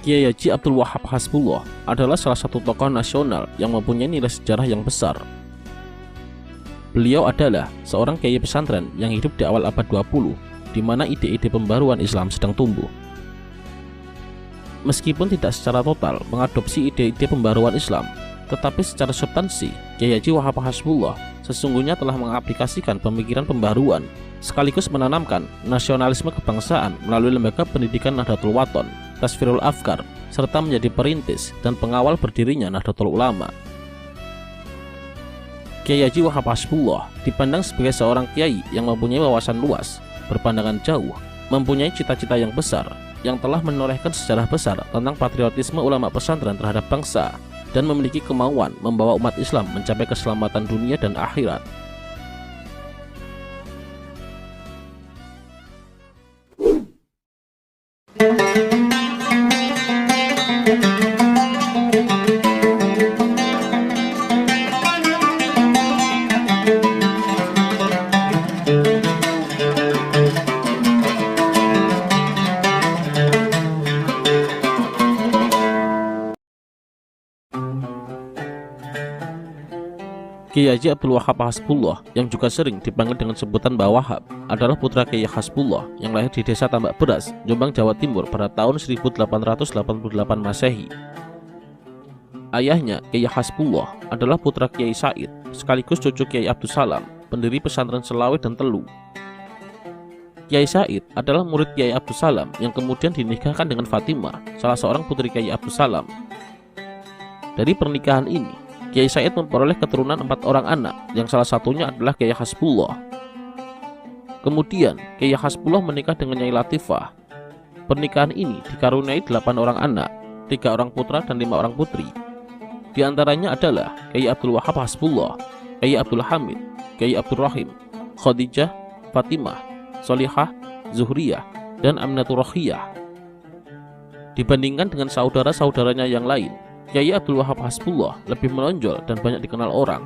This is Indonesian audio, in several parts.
Kiai Haji Abdul Wahab Hasbullah adalah salah satu tokoh nasional yang mempunyai nilai sejarah yang besar. Beliau adalah seorang kiai pesantren yang hidup di awal abad 20, di mana ide-ide pembaruan Islam sedang tumbuh. Meskipun tidak secara total mengadopsi ide-ide pembaruan Islam, tetapi secara substansi, Kiai Haji Wahab Hasbullah sesungguhnya telah mengaplikasikan pemikiran pembaruan, sekaligus menanamkan nasionalisme kebangsaan melalui lembaga pendidikan Nahdlatul Wathon, Tasfirul Afkar, serta menjadi perintis dan pengawal berdirinya Nahdlatul Ulama. Kiai Haji Wahab Hasbullah dipandang sebagai seorang kiai yang mempunyai wawasan luas, berpandangan jauh, mempunyai cita-cita yang besar, yang telah menorehkan sejarah besar tentang patriotisme ulama pesantren terhadap bangsa, dan memiliki kemauan membawa umat Islam mencapai keselamatan dunia dan akhirat. Kiai Haji Abdul Wahab Hasbullah yang juga sering dipanggil dengan sebutan Mbah Wahab adalah putra Kiai Hasbullah yang lahir di desa Tambak Beras, Jombang, Jawa Timur pada tahun 1888 Masehi. Ayahnya, Kiai Hasbullah, adalah putra Kiai Said, sekaligus cucu Kiai Abdus Salam, pendiri pesantren Selawe dan Telu. Kiai Said adalah murid Kiai Abdus Salam yang kemudian dinikahkan dengan Fatimah, salah seorang putri Kiai Abdus Salam. Dari pernikahan ini, Kiai Said memperoleh keturunan 4 orang anak, yang salah satunya adalah Kiai Hasbullah. Kemudian, Kiai Hasbullah menikah dengan Nyai Latifah. Pernikahan ini dikaruniai 8 orang anak, 3 orang putra dan 5 orang putri. Di antaranya adalah Kiai Abdul Wahab Hasbullah, Kiai Abdul Hamid, Kiai Abdul Rahim, Khadijah, Fatimah, Solihah, Zuhriyah, dan Aminatul Rohiyah. Dibandingkan dengan saudara-saudaranya yang lain, Kiai Abdul Wahab Hasbullah lebih menonjol dan banyak dikenal orang.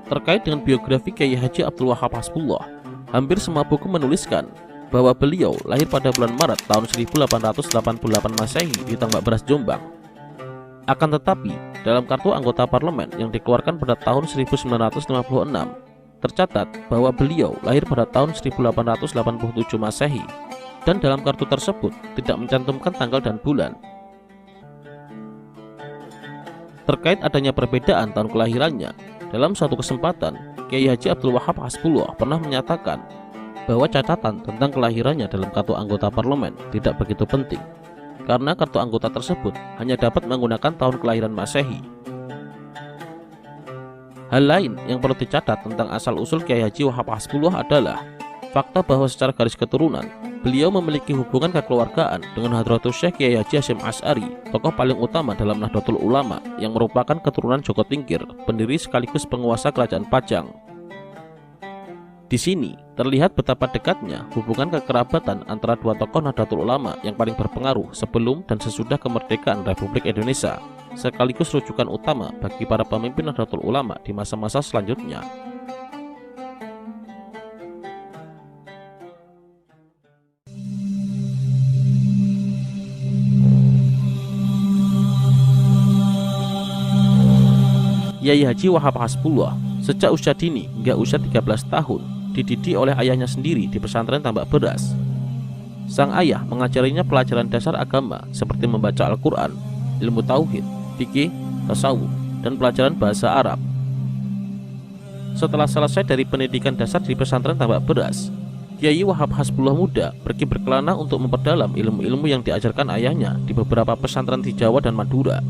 Terkait dengan biografi Kiai Haji Abdul Wahab Hasbullah, hampir semua buku menuliskan bahwa beliau lahir pada bulan Maret tahun 1888 Masehi di Tambak Beras, Jombang. Akan tetapi, dalam kartu anggota parlemen yang dikeluarkan pada tahun 1956, tercatat bahwa beliau lahir pada tahun 1887 Masehi, dan dalam kartu tersebut tidak mencantumkan tanggal dan bulan. Terkait adanya perbedaan tahun kelahirannya, dalam suatu kesempatan, Kiai Haji Abdul Wahab Hasbullah pernah menyatakan bahwa catatan tentang kelahirannya dalam kartu anggota parlemen tidak begitu penting, karena kartu anggota tersebut hanya dapat menggunakan tahun kelahiran Masehi. Hal lain yang perlu dicatat tentang asal-usul Kiai Haji Wahab Hasbullah adalah fakta bahwa secara garis keturunan, beliau memiliki hubungan kekeluargaan dengan Hadratus Syekh Kiai Haji Hasyim Asy'ari, tokoh paling utama dalam Nahdlatul Ulama yang merupakan keturunan Joko Tingkir, pendiri sekaligus penguasa kerajaan Pajang. Di sini terlihat betapa dekatnya hubungan kekerabatan antara dua tokoh Nahdlatul Ulama yang paling berpengaruh sebelum dan sesudah kemerdekaan Republik Indonesia, sekaligus rujukan utama bagi para pemimpin Nahdlatul Ulama di masa-masa selanjutnya. Kiai Haji Wahab Hasbullah sejak usia dini hingga usia 13 tahun dididik oleh ayahnya sendiri di pesantren Tambak Beras. Sang ayah mengajarinya pelajaran dasar agama seperti membaca Al-Quran, ilmu tauhid, fikih, tasawuf, dan pelajaran bahasa Arab. Setelah selesai dari pendidikan dasar di pesantren Tambak Beras, Kiai Wahab Hasbullah muda pergi berkelana untuk memperdalam ilmu-ilmu yang diajarkan ayahnya di beberapa pesantren di Jawa dan Madura.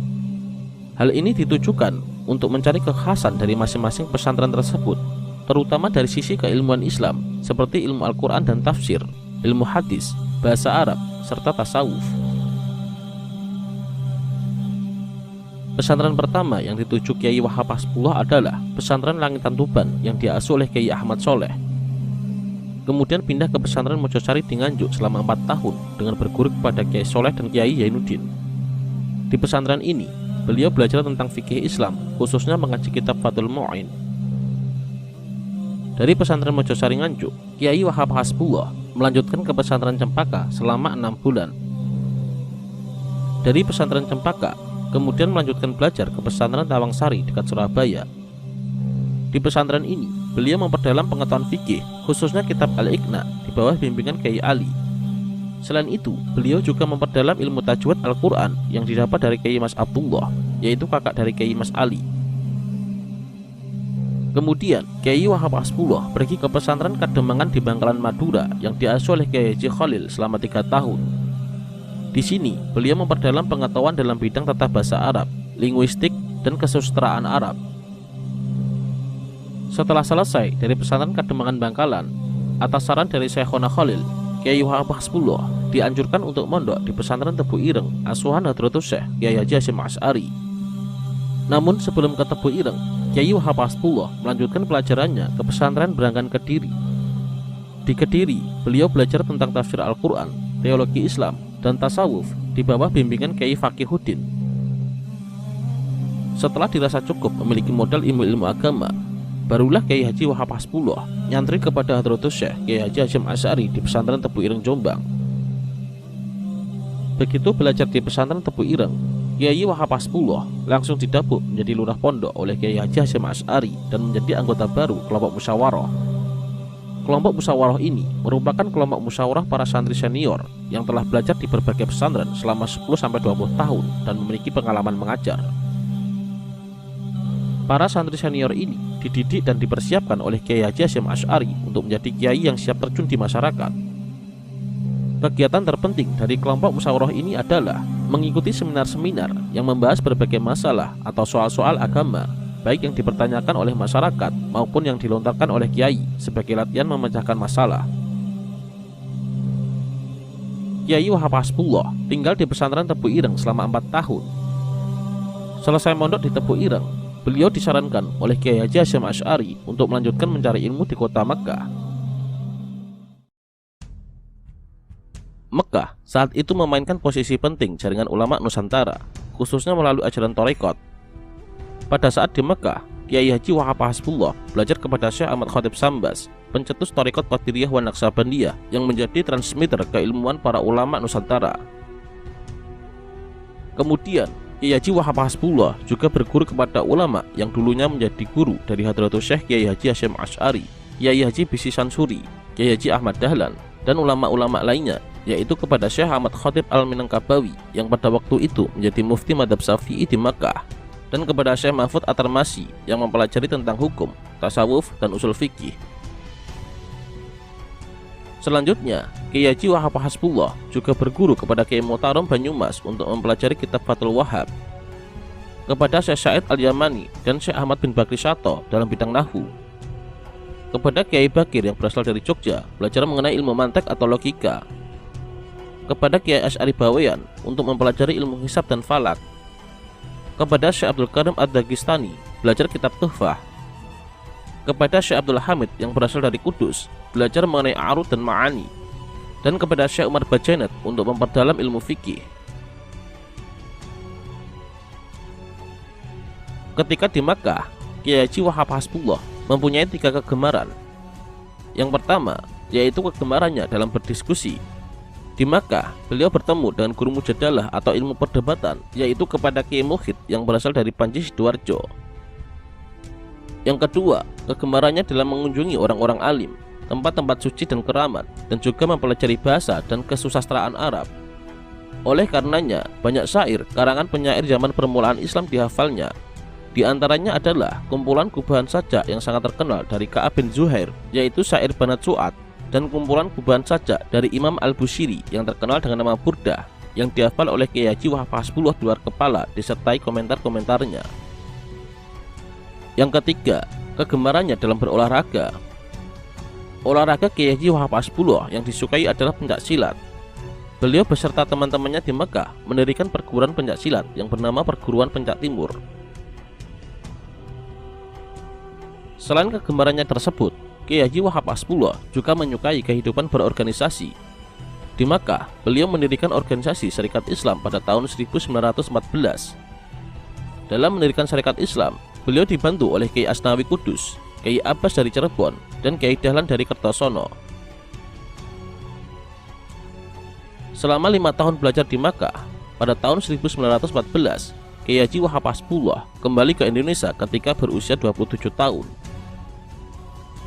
Hal ini ditujukan untuk mencari kekhasan dari masing-masing pesantren tersebut, terutama dari sisi keilmuan Islam seperti ilmu Al-Quran dan tafsir, ilmu hadis, bahasa Arab, serta tasawuf. Pesantren pertama yang dituju Kiai Wahab Hasbullah adalah pesantren Langitan Tuban yang diasuh oleh Kiai Ahmad Soleh. Kemudian pindah ke pesantren Mojosari di Nganjuk selama 4 tahun dengan berguru kepada Kiai Soleh dan Kiai Zainuddin. Di pesantren ini, beliau belajar tentang fikih Islam, khususnya mengaji kitab Fathul Mu'in. Dari pesantren Mojosari Nganjuk, Kiai Wahab Hasbullah melanjutkan ke pesantren Cempaka selama 6 bulan. Dari pesantren Cempaka, kemudian melanjutkan belajar ke pesantren Tawangsari dekat Surabaya. Di pesantren ini, beliau memperdalam pengetahuan fikih, khususnya kitab Al-Iqna di bawah bimbingan Kiai Ali. Selain itu, beliau juga memperdalam ilmu tajwid Al-Quran yang didapat dari Kiai Mas Abdullah, yaitu kakak dari Kiai Mas Ali. Kemudian, Kiai Wahab Hasbullah pergi ke pesantren Kademangan di Bangkalan, Madura yang diasuh oleh Kiai Haji Khalil selama 3 tahun. Di sini, beliau memperdalam pengetahuan dalam bidang tata bahasa Arab, linguistik, dan kesusastraan Arab. Setelah selesai dari pesantren Kademangan Bangkalan, atas saran dari Syekhona Khalil, Kiai Wahab Hasbullah dianjurkan untuk mondok di pesantren Tebu Ireng, asuhan Hadratus Syekh Kiai Haji Hasyim Asy'ari. Namun sebelum ke Tebu Ireng, Kiai Wahab Hasbullah melanjutkan pelajarannya ke pesantren Beranggan Kediri. Di Kediri, beliau belajar tentang tafsir Al-Quran, teologi Islam, dan tasawuf di bawah bimbingan Kiai Faqihuddin. Setelah dirasa cukup memiliki modal ilmu-ilmu agama, barulah Kiai Haji Wahab Hasbullah nyantri kepada Hadratus Syekh Kiai Haji Hasyim Asy'ari di pesantren Tebu Ireng, Jombang. Begitu belajar di pesantren Tebu Ireng, Kiai Wahab Hasbullah langsung didapuk menjadi lurah pondok oleh Kiai Haji Hasyim Asy'ari dan menjadi anggota baru kelompok musyawarah. Kelompok musyawarah ini merupakan kelompok musyawarah para santri senior yang telah belajar di berbagai pesantren selama 10-20 tahun dan memiliki pengalaman mengajar. Para santri senior ini dididik dan dipersiapkan oleh Kiai Haji Hasyim Asy'ari untuk menjadi kiai yang siap terjun di masyarakat. Kegiatan terpenting dari kelompok musyawarah ini adalah mengikuti seminar-seminar yang membahas berbagai masalah atau soal-soal agama, baik yang dipertanyakan oleh masyarakat maupun yang dilontarkan oleh kiai sebagai latihan memecahkan masalah. Kiai Wahab Hasbullah tinggal di pesantren Tebu Ireng selama 4 tahun. Selesai mondok di Tebu Ireng, beliau disarankan oleh Kiai Haji Hasyim Asy'ari untuk melanjutkan mencari ilmu di kota Mekkah. Mekkah saat itu memainkan posisi penting jaringan ulama Nusantara, khususnya melalui ajaran Thariqat. Pada saat di Mekkah, Kiai Haji Wahab Hasbullah belajar kepada Syekh Ahmad Khatib Sambas, pencetus Thariqat Qadiriyah wa Naqsabandiyah yang menjadi transmitter keilmuan para ulama Nusantara. Kemudian, Kiai Haji Wahab Hasbullah juga berguru kepada ulama yang dulunya menjadi guru dari Hadratus Syekh Kiai Haji Hasyim Asy'ari, Kiai Haji Bisi Sansuri, Kiai Haji Ahmad Dahlan, dan ulama-ulama lainnya, yaitu kepada Syekh Ahmad Khatib Al-Minangkabawi yang pada waktu itu menjadi mufti Madzhab Syafi'i di Makkah, dan kepada Syekh Mahfud At-Tarmasi yang mempelajari tentang hukum, tasawuf, dan usul fikih. Selanjutnya, Kiai Haji Wahab Hasbullah juga berguru kepada Kiai Muhtarom Banyumas untuk mempelajari kitab Fathul Wahhab, kepada Syekh Said Al-Yamani dan Syekh Ahmad bin Bakri Sato dalam bidang nahwu, kepada Kiai Bakir yang berasal dari Jogja belajar mengenai ilmu mantek atau logika, kepada Kiai Asy'ari Bawean untuk mempelajari ilmu hisab dan falak, kepada Syekh Abdul Karim Ad-Dagistani belajar kitab Tuhfah, kepada Syekh Abdul Hamid yang berasal dari Kudus belajar mengenai arud dan ma'ani, dan kepada Syekh Umar Bajanet untuk memperdalam ilmu fikih. Ketika di Makkah, Kiai Haji Wahab Hasbullah mempunyai 3 kegemaran. Yang pertama, yaitu kegemarannya dalam berdiskusi. Di Makkah, beliau bertemu dengan guru mujadalah atau ilmu perdebatan, yaitu kepada Kiai Muhid yang berasal dari Panji Sidoarjo. Yang kedua, kegemarannya dalam mengunjungi orang-orang alim, tempat-tempat suci dan keramat, dan juga mempelajari bahasa dan kesusastraan Arab. Oleh karenanya, banyak syair karangan penyair zaman permulaan Islam dihafalnya. Di antaranya adalah kumpulan Gubahan Sajak yang sangat terkenal dari Ka'ab bin Zuhair, yaitu syair Banat Su'ad, dan kumpulan Gubahan Sajak dari Imam Al-Bushiri yang terkenal dengan nama Burdah, yang dihafal oleh Kiai Haji Wahab Hasbullah di luar kepala disertai komentar-komentarnya. Yang ketiga, kegemarannya dalam berolahraga. Olahraga Kiai Haji Wahab Hasbullah yang disukai adalah pencak silat. Beliau beserta teman-temannya di Mekah mendirikan perguruan pencak silat yang bernama Perguruan Pencak Timur. Selain kegemarannya tersebut, Kiai Haji Wahab Hasbullah juga menyukai kehidupan berorganisasi. Di Makkah, beliau mendirikan organisasi Syarikat Islam pada tahun 1914. Dalam mendirikan Syarikat Islam, beliau dibantu oleh Kiai Asnawi Kudus, Kiai Abbas dari Cirebon, dan Kiai Dahlan dari Kertosono. Selama 5 tahun belajar di Makkah, Pada tahun 1914, Kiai Haji Wahab Hasbullah kembali ke Indonesia ketika berusia 27 tahun.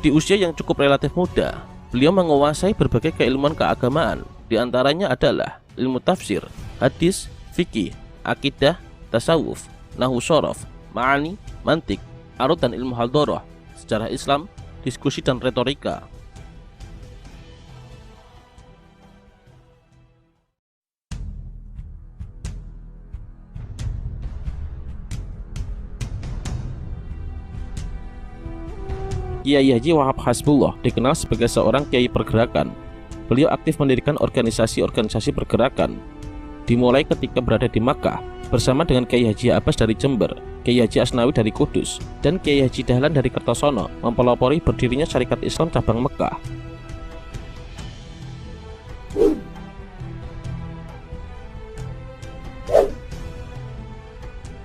Di usia yang cukup relatif muda, beliau menguasai berbagai keilmuan keagamaan, di antaranya adalah ilmu tafsir, hadis, fikih, akidah, tasawuf, nahwu shorof, ma'ani, mantik, arut dan ilmu haldoroh, sejarah Islam, diskusi dan retorika. Kiai Haji Wahab Hasbullah dikenal sebagai seorang kiai pergerakan. Beliau aktif mendirikan organisasi-organisasi pergerakan, dimulai ketika berada di Makkah bersama dengan Kiai Haji Abbas dari Jember, Kiai Haji Asnawi dari Kudus, dan Kiai Haji Dahlan dari Kertosono mempelopori berdirinya Syarikat Islam cabang Mekah.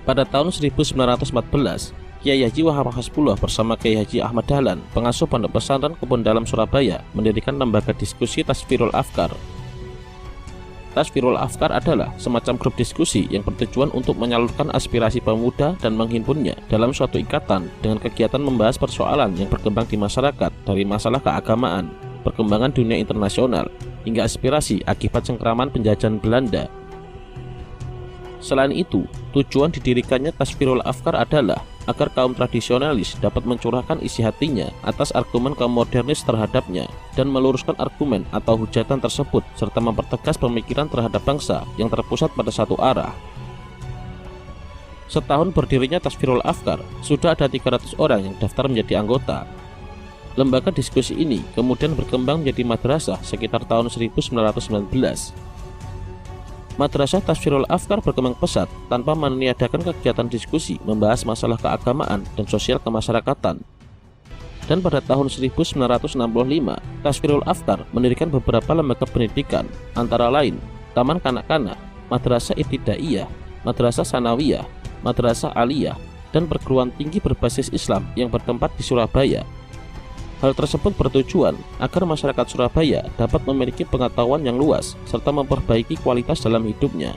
Pada tahun 1914, Kiai Haji Wahab Hasbullah bersama Kiai Haji Ahmad Dahlan, pengasuh Pondok Pesantren Kebon Dalam Surabaya, mendirikan lembaga diskusi Tasfirul Afkar. Tasfirul Afkar adalah semacam grup diskusi yang bertujuan untuk menyalurkan aspirasi pemuda dan menghimpunnya dalam suatu ikatan dengan kegiatan membahas persoalan yang berkembang di masyarakat, dari masalah keagamaan, perkembangan dunia internasional, hingga aspirasi akibat cengkraman penjajahan Belanda. Selain itu, tujuan didirikannya Tasfirul Afkar adalah agar kaum tradisionalis dapat mencurahkan isi hatinya atas argumen kaum modernis terhadapnya dan meluruskan argumen atau hujatan tersebut serta mempertegas pemikiran terhadap bangsa yang terpusat pada satu arah. Setahun berdirinya Tasfirul Afkar, sudah ada 300 orang yang daftar menjadi anggota. Lembaga diskusi ini kemudian berkembang menjadi madrasah sekitar tahun 1919. Madrasah Tasfirul Afkar berkembang pesat tanpa meniadakan kegiatan diskusi membahas masalah keagamaan dan sosial kemasyarakatan. Dan pada tahun 1965, Tasfirul Afkar mendirikan beberapa lembaga pendidikan, antara lain Taman Kanak-kanak, Madrasah Ibtidaiyah, Madrasah Sanawiyah, Madrasah Aliyah, dan perguruan tinggi berbasis Islam yang bertempat di Surabaya. Hal tersebut bertujuan agar masyarakat Surabaya dapat memiliki pengetahuan yang luas serta memperbaiki kualitas dalam hidupnya.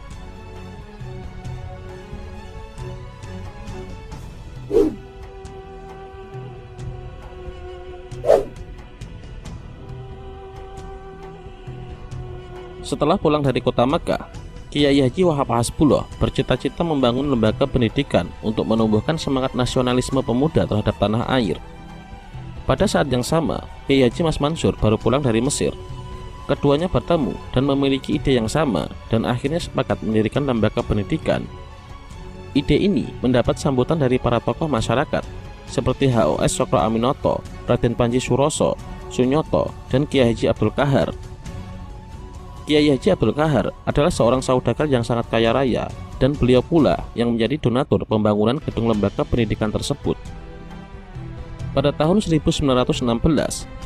Setelah pulang dari kota Makkah, Kiai Haji Wahab Hasbullah bercita-cita membangun lembaga pendidikan untuk menumbuhkan semangat nasionalisme pemuda terhadap tanah air. Pada saat yang sama, Kiai Haji Mas Mansur baru pulang dari Mesir. Keduanya bertemu dan memiliki ide yang sama dan akhirnya sepakat mendirikan lembaga pendidikan. Ide ini mendapat sambutan dari para tokoh masyarakat seperti HOS Sokro Aminoto, Raden Panji Suroso, Sunyoto, dan Kiai Haji Abdul Kahar. Kiai Haji Abdul Kahar adalah seorang saudagar yang sangat kaya raya dan beliau pula yang menjadi donatur pembangunan gedung lembaga pendidikan tersebut. Pada tahun 1916,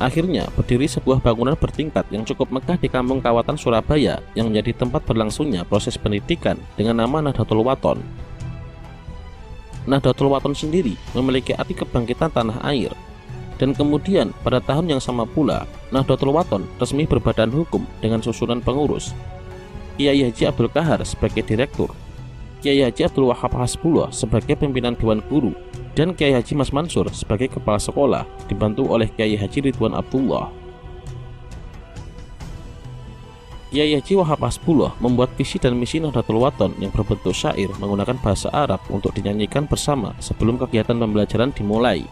akhirnya berdiri sebuah bangunan bertingkat yang cukup megah di kampung Kawatan Surabaya yang menjadi tempat berlangsungnya proses pendidikan dengan nama Nahdlatul Wathon. Nahdlatul Wathon sendiri memiliki arti kebangkitan tanah air. Dan kemudian pada tahun yang sama pula, Nahdlatul Wathon resmi berbadan hukum dengan susunan pengurus. Kiai Haji Abdul Kahar sebagai direktur, Kiai Haji Abdul Wahab Hasbullah sebagai pimpinan Dewan Guru, dan Kiai Haji Mas Mansur sebagai kepala sekolah, dibantu oleh Kiai Haji Ridwan Abdullah. Kiai Haji Wahab Hasbullah membuat visi dan misi Nahdlatul Wathon yang berbentuk syair menggunakan bahasa Arab untuk dinyanyikan bersama sebelum kegiatan pembelajaran dimulai.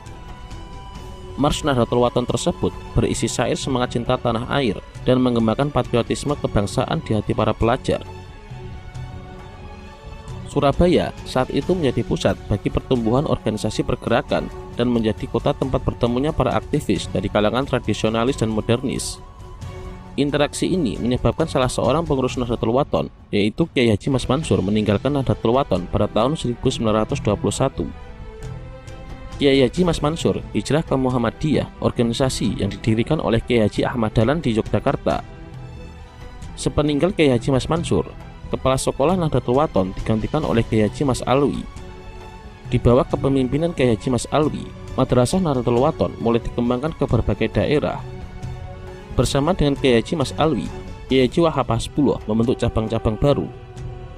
Mars Nahdlatul Wathon tersebut berisi syair semangat cinta tanah air dan mengembangkan patriotisme kebangsaan di hati para pelajar. Surabaya saat itu menjadi pusat bagi pertumbuhan organisasi pergerakan dan menjadi kota tempat bertemunya para aktivis dari kalangan tradisionalis dan modernis. Interaksi ini menyebabkan salah seorang pengurus Nahdlatul Wathon, yaitu Kiai Haji Mas Mansur, meninggalkan Nahdlatul Wathon pada tahun 1921. Kiai Haji Mas Mansur hijrah ke Muhammadiyah, organisasi yang didirikan oleh Kiai Haji Ahmad Dahlan di Yogyakarta. Sepeninggal Kiai Haji Mas Mansur, kepala sekolah Nahdlatul Wathon digantikan oleh Kiai Haji Mas Alwi. Di bawah kepemimpinan Kiai Haji Mas Alwi, Madrasah Nahdlatul Wathon mulai dikembangkan ke berbagai daerah. Bersama dengan Kiai Haji Mas Alwi, Kiai Haji Wahab Hasbullah membentuk cabang-cabang baru.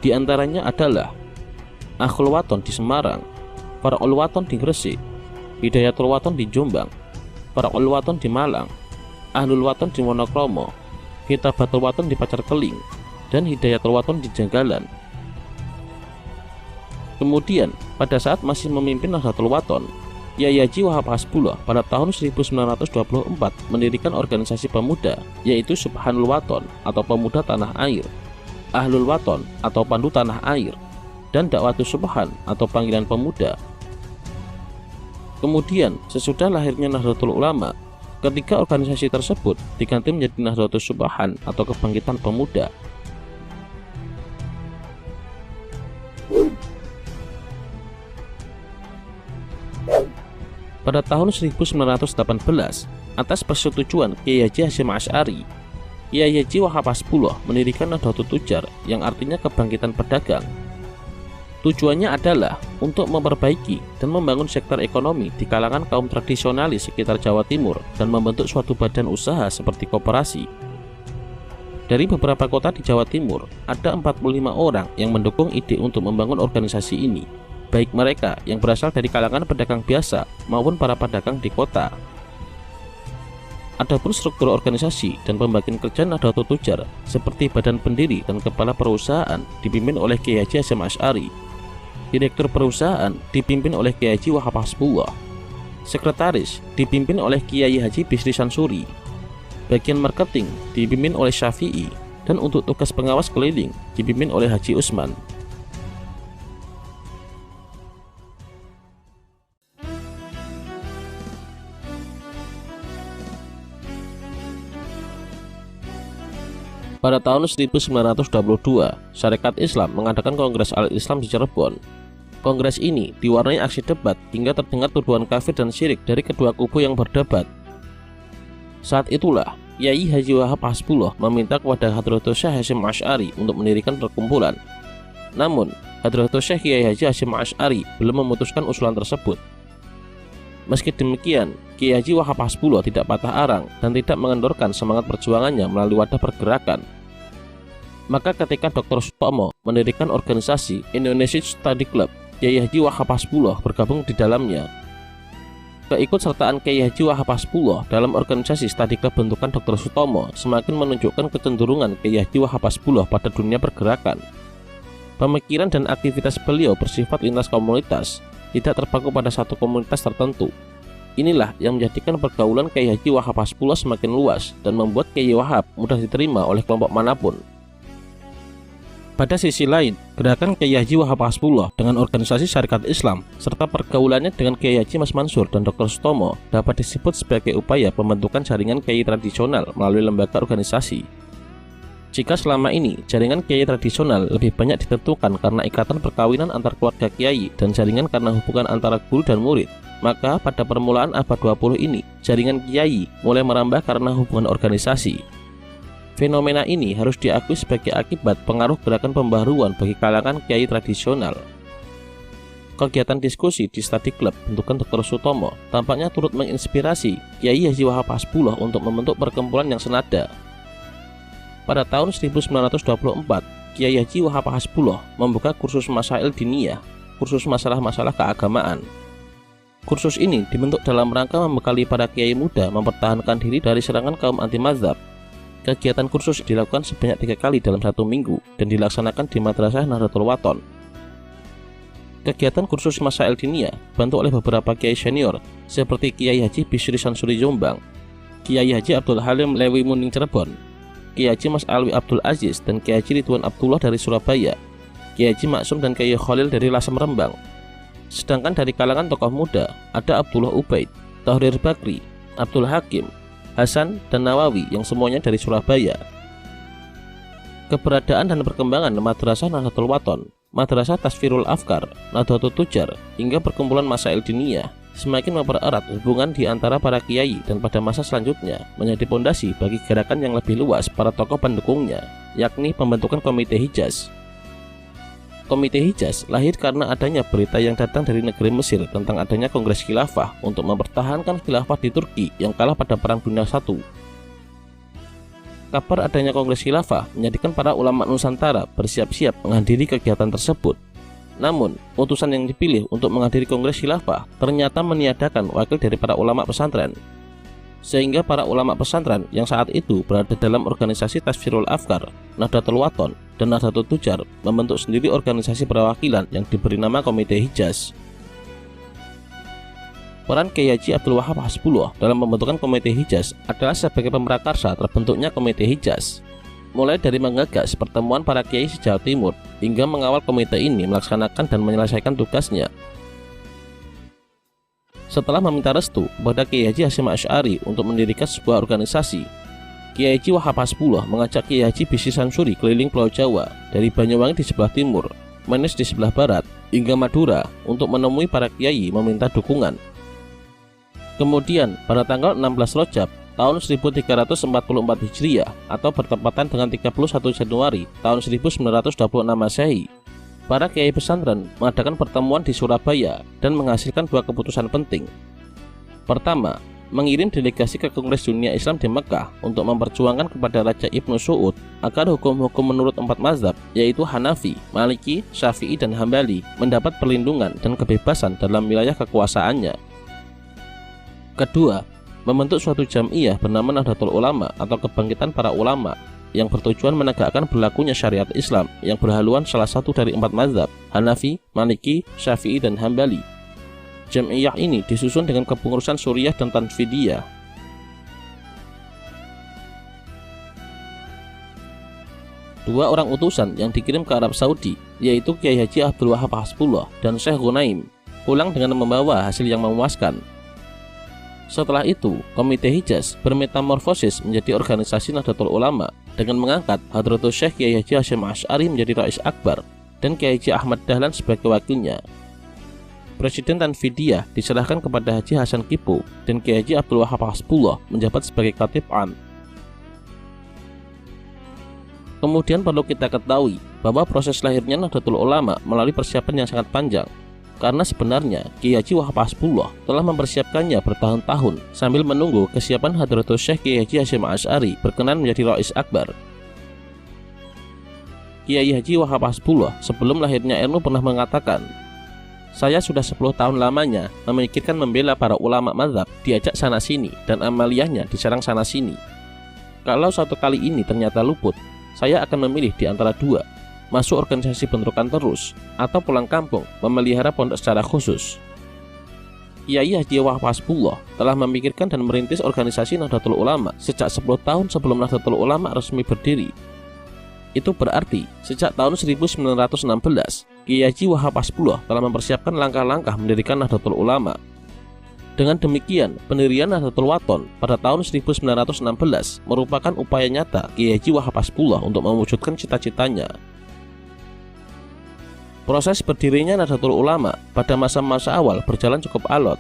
Di Di antaranya adalah Akhul Waton di Semarang, Far'ul Waton di Gresik, Hidayatul Waton di Jombang, Far'ul Waton di Malang, Ahlul Waton di Wonokromo, Kitabatul Waton di Pacarkeling, dan Hidayatul Waton di Jagalan. Kemudian, pada saat masih memimpin Nahdlatul Waton, Kyai Haji Wahab Hasbullah pada tahun 1924 mendirikan organisasi pemuda, yaitu Subhanul Waton atau Pemuda Tanah Air, Ahlul Waton atau Pandu Tanah Air, dan Dakwatus Subhan atau Panggilan Pemuda. Kemudian, sesudah lahirnya Nahdlatul Ulama, ketiga organisasi tersebut diganti menjadi Nahdlatus Subhan atau Kebangkitan Pemuda. Pada tahun 1918, atas persetujuan Kyai Haji Hasyim Asy'ari, Kyai Haji Wahab Hasbullah mendirikan Nahdlatul Tujar yang artinya kebangkitan pedagang. Tujuannya adalah untuk memperbaiki dan membangun sektor ekonomi di kalangan kaum tradisionalis sekitar Jawa Timur dan membentuk suatu badan usaha seperti koperasi. Dari beberapa kota di Jawa Timur, ada 45 orang yang mendukung ide untuk membangun organisasi ini, baik mereka yang berasal dari kalangan pedagang biasa maupun para pedagang di kota. Adapun struktur organisasi dan pembagian kerja Nahdlatul Tujar seperti badan pendiri dan kepala perusahaan dipimpin oleh Kyai Haji Hasyim Asy'ari, direktur perusahaan dipimpin oleh Kyai Haji Wahab Hasbullah, sekretaris dipimpin oleh Kyai Haji Bisri Sansuri, bagian marketing dipimpin oleh Syafi'i, dan untuk tugas pengawas keliling dipimpin oleh Haji Usman. Pada tahun 1922, Syarikat Islam mengadakan Kongres Al-Islam di Cirebon. Kongres ini diwarnai aksi debat hingga terdengar tuduhan kafir dan syirik dari kedua kubu yang berdebat. Saat itulah, Kyai Haji Wahab Hasbullah meminta kepada Hadratus Syekh Hasyim Asy'ari untuk mendirikan perkumpulan. Namun, Hadratus Syekh Kyai Haji Hasyim Asy'ari belum memutuskan usulan tersebut. Meski demikian, Kyai Haji Wahab Hasbullah tidak patah arang dan tidak mengendorkan semangat perjuangannya melalui wadah pergerakan. Maka ketika Dr. Sutomo mendirikan organisasi Indonesia Study Club, Kyai Haji Wahab Hasbullah bergabung di dalamnya. Keikutsertaan Kyai Haji Wahab Hasbullah dalam organisasi Study Club bentukan Dr. Sutomo semakin menunjukkan kecenderungan Kyai Haji Wahab Hasbullah pada dunia pergerakan. Pemikiran dan aktivitas beliau bersifat lintas komunitas, tidak terpaku pada satu komunitas tertentu. Inilah yang menjadikan pergaulan Kyai Haji Wahab Hasbullah semakin luas dan membuat Kyai Wahab mudah diterima oleh kelompok manapun. Pada sisi lain, gerakan Kyai Haji Wahab Hasbullah dengan organisasi Syarikat Islam serta pergaulannya dengan Kyai Haji Mas Mansur dan Dr. Sutomo dapat disebut sebagai upaya pembentukan jaringan kiai tradisional melalui lembaga organisasi. Jika selama ini jaringan kiai tradisional lebih banyak ditentukan karena ikatan perkawinan antar keluarga kiai dan jaringan karena hubungan antara guru dan murid, maka pada permulaan abad 20 ini jaringan kiai mulai merambah karena hubungan organisasi. Fenomena ini harus diakui sebagai akibat pengaruh gerakan pembaharuan bagi kalangan kiai tradisional. Kegiatan diskusi di Study Club bentukan Dr. Sutomo tampaknya turut menginspirasi Kyai Haji Wahab Hasbullah untuk membentuk perkumpulan yang senada. Pada tahun 1924, Kyai Haji Wahab Hasbullah membuka kursus Masail Diniyah, kursus masalah-masalah keagamaan. Kursus ini dibentuk dalam rangka membekali para kiai muda mempertahankan diri dari serangan kaum anti-mazhab. Kegiatan kursus dilakukan sebanyak 3 kali dalam 1 minggu dan dilaksanakan di Madrasah Nahdlatul Waton. Kegiatan kursus Masail Diniyah dibantu oleh beberapa kiai senior seperti Kyai Haji Bisri Sansuri Jombang, Kyai Haji Abdul Halim Lewi Muning Cirebon, Kyai Haji Mas Alwi Abdul Aziz dan Kyai Haji Ridwan Abdullah dari Surabaya, Kyai Haji Maksum dan Kyai Khalil dari Lasem Rembang. Sedangkan dari kalangan tokoh muda ada Abdullah Ubaid, Tahrir Bakri, Abdul Hakim, Hasan, dan Nawawi yang semuanya dari Surabaya. Keberadaan dan perkembangan Madrasah Nahdlatul Waton, Madrasah Tasfirul Afkar, Nahdlatul Tujar, hingga perkumpulan Masail Diniyah semakin mempererat hubungan di antara para kiai dan pada masa selanjutnya menjadi pondasi bagi gerakan yang lebih luas para tokoh pendukungnya, yakni pembentukan Komite Hijaz. Komite Hijaz lahir karena adanya berita yang datang dari negeri Mesir tentang adanya Kongres Khilafah untuk mempertahankan khilafah di Turki yang kalah pada Perang Dunia I. Kabar adanya Kongres Khilafah menjadikan para ulama Nusantara bersiap-siap menghadiri kegiatan tersebut. Namun, utusan yang dipilih untuk menghadiri Kongres Khilafah ternyata meniadakan wakil dari para ulama pesantren. Sehingga para ulama pesantren yang saat itu berada dalam organisasi Tasfirul Afkar, Nahdlatul Wathon, dan Nahdlatul Tujar membentuk sendiri organisasi perwakilan yang diberi nama Komite Hijaz. Peran Kiai Haji Abdul Wahab Hasbullah dalam pembentukan Komite Hijaz adalah sebagai pemrakarsa terbentuknya Komite Hijaz. Mulai dari menggagas pertemuan para kiai se-Jawa Timur hingga mengawal komite ini melaksanakan dan menyelesaikan tugasnya. Setelah meminta restu kepada Kiai Haji Hasyim Asy'ari untuk mendirikan sebuah organisasi, Kiai Haji Wahab Hasbullah mengajak Kiai Haji Bisri Samsuri keliling Pulau Jawa dari Banyuwangi di sebelah timur, Menes di sebelah barat, hingga Madura untuk menemui para kiai meminta dukungan. Kemudian pada tanggal 16 Rajab tahun 1344 Hijriah atau bertepatan dengan 31 Januari tahun 1926 Masehi, para kiai pesantren mengadakan pertemuan di Surabaya dan menghasilkan dua keputusan penting. Pertama, mengirim delegasi ke Kongres Dunia Islam di Mekah untuk memperjuangkan kepada Raja Ibnu Su'ud agar hukum-hukum menurut empat mazhab yaitu Hanafi, Maliki, Syafi'i, dan Hambali mendapat perlindungan dan kebebasan dalam wilayah kekuasaannya. Kedua, membentuk suatu jam'iyah bernama Nahdlatul Ulama atau Kebangkitan Para Ulama yang bertujuan menegakkan berlakunya syariat Islam yang berhaluan salah satu dari empat mazhab, Hanafi, Maliki, Syafi'i, dan Hambali. Jam'iyah ini disusun dengan kepengurusan Suriah dan Tanfidiyah. Dua orang utusan yang dikirim ke Arab Saudi, yaitu Kiai Haji Abdul Wahab Hasbullah dan Syekh Ghunaim, pulang dengan membawa hasil yang memuaskan. Setelah itu, Komite Hijaz bermetamorfosis menjadi organisasi Nahdlatul Ulama dengan mengangkat Hadratus Syekh Kiai Haji Hasyim Asy'ari menjadi Rais Akbar dan Kiai Haji Ahmad Dahlan sebagai wakilnya. Presiden Tanfidiyah diserahkan kepada Haji Hasan Kipo dan Kiai Haji Abdul Wahab Hasbullah menjabat sebagai Khatib Am. Kemudian perlu kita ketahui bahwa proses lahirnya Nahdlatul Ulama melalui persiapan yang sangat panjang. Karena sebenarnya Kiai Haji Wahab Hasbullah telah mempersiapkannya bertahun-tahun sambil menunggu kesiapan Hadratus Syekh Kiai Haji Hasyim Asy'ari berkenan menjadi Rais Akbar. Kiai Haji Wahab Hasbullah sebelum lahirnya NU pernah mengatakan, "Saya sudah 10 tahun lamanya memikirkan membela para ulama mazhab diajak sana-sini dan amaliyahnya diserang sana-sini. Kalau satu kali ini ternyata luput, saya akan memilih di antara dua, masuk organisasi bentrokan terus, atau pulang kampung memelihara pondok secara khusus." Kiai Haji Wahab Hasbullah telah memikirkan dan merintis organisasi Nahdlatul Ulama sejak 10 tahun sebelum Nahdlatul Ulama resmi berdiri. Itu berarti sejak tahun 1916, Kiai Haji Wahab Hasbullah telah mempersiapkan langkah-langkah mendirikan Nahdlatul Ulama. Dengan demikian, pendirian Nahdlatul Wathon pada tahun 1916 merupakan upaya nyata Kiai Haji Wahab Hasbullah untuk mewujudkan cita-citanya. Proses berdirinya Nahdlatul Ulama pada masa-masa awal berjalan cukup alot,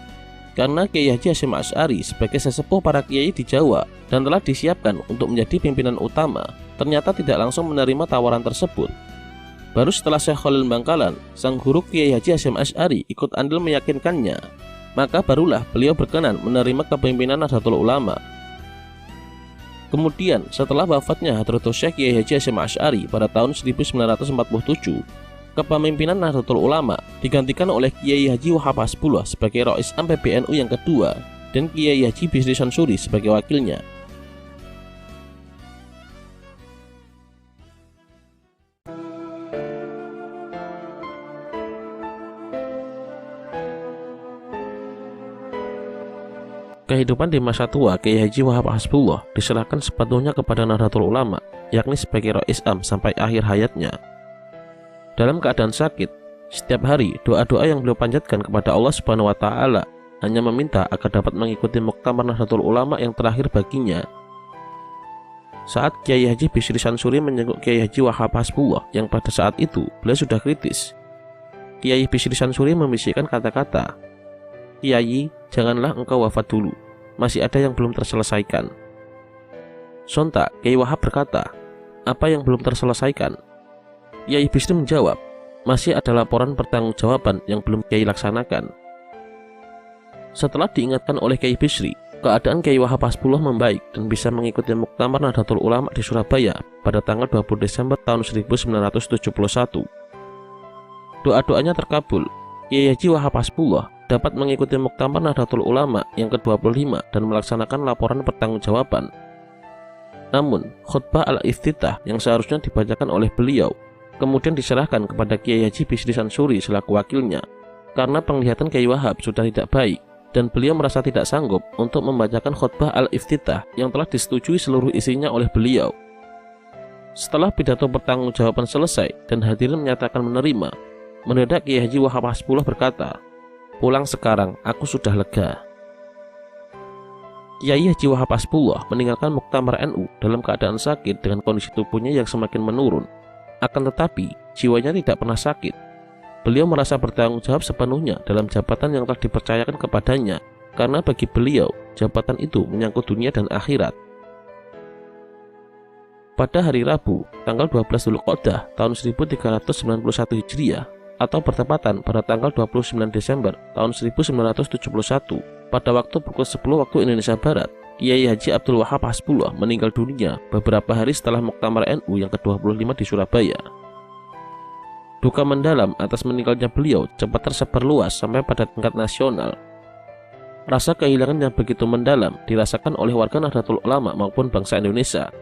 karena Kiai Haji Hasyim Asy'ari sebagai sesepuh para kiai di Jawa dan telah disiapkan untuk menjadi pimpinan utama, ternyata tidak langsung menerima tawaran tersebut. Baru setelah Syekh Khalil Bangkalan, sang guru Kiai Haji Hasyim Asy'ari ikut andil meyakinkannya, maka barulah beliau berkenan menerima kepemimpinan Nahdlatul Ulama. Kemudian setelah wafatnya Hadratus Syekh Kiai Haji Hasyim Asy'ari pada tahun 1947, kepemimpinan Nahdlatul Ulama digantikan oleh Kiai Haji Wahab Hasbullah sebagai Rais Am PBNU yang kedua dan Kiai Haji Bisri Samsuri sebagai wakilnya. Kehidupan di masa tua Kiai Haji Wahab Hasbullah diserahkan sepenuhnya kepada Nahdlatul Ulama, yakni sebagai Rais Am sampai akhir hayatnya. Dalam keadaan sakit, setiap hari doa-doa yang beliau panjatkan kepada Allah Subhanahu wa Ta'ala hanya meminta agar dapat mengikuti muktamar Nahdlatul Ulama yang terakhir baginya. Saat Kiai Haji Bisri Samsuri menjenguk Kiai Haji Wahab Hasbullah yang pada saat itu beliau sudah kritis, Kiai Bisri Samsuri membisikkan kata-kata, "Kiai, janganlah engkau wafat dulu, masih ada yang belum terselesaikan." Sontak Kiai Wahab berkata, "Apa yang belum terselesaikan?" Kiai Bisri menjawab, "Masih ada laporan pertanggungjawaban yang belum Kiai laksanakan." Setelah diingatkan oleh Kiai Bisri, Keadaan Kiai Wahab Hasbullah membaik dan bisa mengikuti Muktamar Nahdlatul Ulama di Surabaya pada tanggal 20 Desember tahun 1971. Doa-doanya terkabul. Kiai Haji Wahab Hasbullah dapat mengikuti Muktamar Nahdlatul Ulama yang ke-25 dan melaksanakan laporan pertanggungjawaban. Namun, khutbah al-iftitah yang seharusnya dibacakan oleh beliau kemudian diserahkan kepada Kiai Haji Bisri Sansuri selaku wakilnya karena penglihatan Kiai Wahab sudah tidak baik dan beliau merasa tidak sanggup untuk membacakan khutbah al-iftitah yang telah disetujui seluruh isinya oleh beliau. Setelah pidato pertanggungjawaban selesai dan hadirin menyatakan menerima, mendadak Kiai Haji Wahab Hasbullah berkata, "Pulang sekarang, aku sudah lega." Kiai Haji Wahab Hasbullah meninggalkan Muktamar NU dalam keadaan sakit dengan kondisi tubuhnya yang semakin menurun. Akan tetapi, jiwanya tidak pernah sakit. Beliau merasa bertanggung jawab sepenuhnya dalam jabatan yang telah dipercayakan kepadanya, karena bagi beliau, jabatan itu menyangkut dunia dan akhirat. Pada hari Rabu, tanggal 12 Dzulqa'dah tahun 1391 Hijriah, atau bertepatan pada tanggal 29 Desember tahun 1971, pada waktu pukul 10 waktu Indonesia Barat, Kiai Haji Abdul Wahab Hasbullah meninggal dunia beberapa hari setelah Muktamar NU yang ke-25 di Surabaya. Duka mendalam atas meninggalnya beliau cepat tersebar luas sampai pada tingkat nasional. Rasa kehilangan yang begitu mendalam dirasakan oleh warga Nahdlatul Ulama maupun bangsa Indonesia.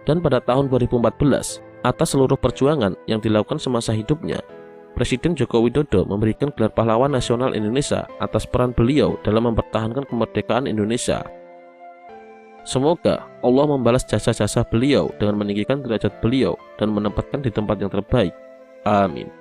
Dan pada tahun 2014, atas seluruh perjuangan yang dilakukan semasa hidupnya, Presiden Joko Widodo memberikan gelar pahlawan nasional Indonesia atas peran beliau dalam mempertahankan kemerdekaan Indonesia. Semoga Allah membalas jasa-jasa beliau dengan meninggikan derajat beliau dan menempatkan di tempat yang terbaik. Amin.